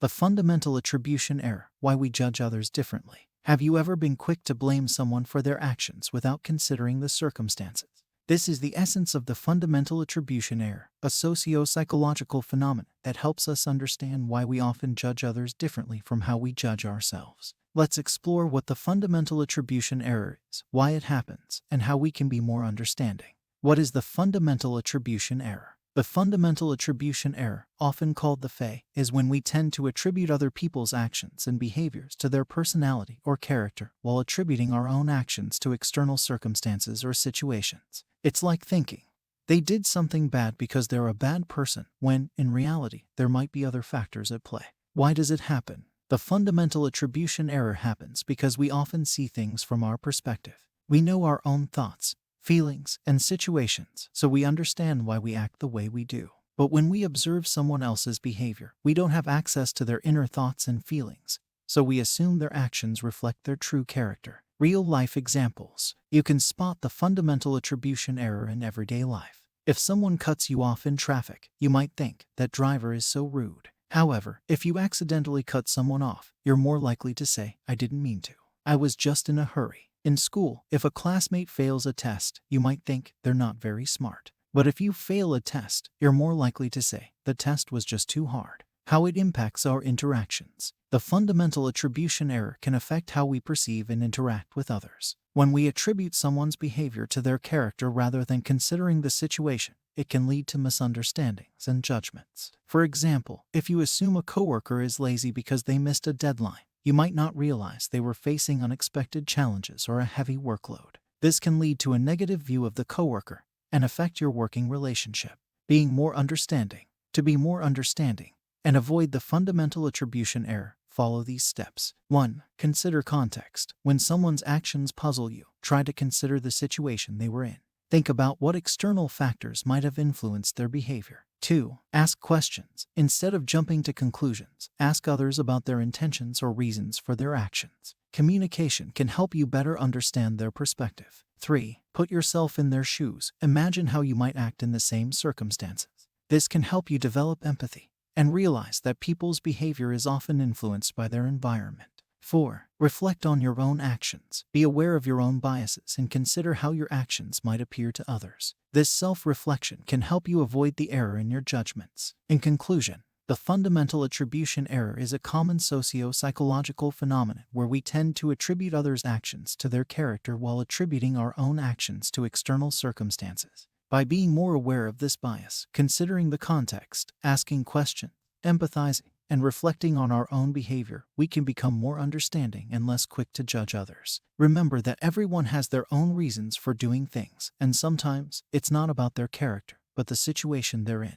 The fundamental attribution error, why we judge others differently. Have you ever been quick to blame someone for their actions without considering the circumstances? This is the essence of the fundamental attribution error, a socio-psychological phenomenon that helps us understand why we often judge others differently from how we judge ourselves. Let's explore what the fundamental attribution error is, why it happens, and how we can be more understanding. What is the fundamental attribution error? The fundamental attribution error, often called the FA, is when we tend to attribute other people's actions and behaviors to their personality or character while attributing our own actions to external circumstances or situations. It's like thinking, they did something bad because they're a bad person, when, in reality, there might be other factors at play. Why does it happen? The fundamental attribution error happens because we often see things from our perspective. We know our own thoughts, feelings, and situations, so we understand why we act the way we do. But when we observe someone else's behavior, we don't have access to their inner thoughts and feelings, so we assume their actions reflect their true character. Real-life examples. You can spot the fundamental attribution error in everyday life. If someone cuts you off in traffic, you might think, that driver is so rude. However, if you accidentally cut someone off, you're more likely to say, I didn't mean to. I was just in a hurry. In school, if a classmate fails a test, you might think they're not very smart. But if you fail a test, you're more likely to say, the test was just too hard. How it impacts our interactions. The fundamental attribution error can affect how we perceive and interact with others. When we attribute someone's behavior to their character rather than considering the situation, it can lead to misunderstandings and judgments. For example, if you assume a coworker is lazy because they missed a deadline, you might not realize they were facing unexpected challenges or a heavy workload. This can lead to a negative view of the coworker and affect your working relationship. Being more understanding. To be more understanding and avoid the fundamental attribution error, follow these steps. 1. Consider context. When someone's actions puzzle you, try to consider the situation they were in. Think about what external factors might have influenced their behavior. 2. Ask questions. Instead of jumping to conclusions, ask others about their intentions or reasons for their actions. Communication can help you better understand their perspective. 3. Put yourself in their shoes. Imagine how you might act in the same circumstances. This can help you develop empathy and realize that people's behavior is often influenced by their environment. 4. Reflect on your own actions. Be aware of your own biases and consider how your actions might appear to others. This self-reflection can help you avoid the error in your judgments. In conclusion, the fundamental attribution error is a common socio-psychological phenomenon where we tend to attribute others' actions to their character while attributing our own actions to external circumstances. By being more aware of this bias, considering the context, asking questions, empathizing, and reflecting on our own behavior, we can become more understanding and less quick to judge others. Remember that everyone has their own reasons for doing things, and sometimes it's not about their character, but the situation they're in.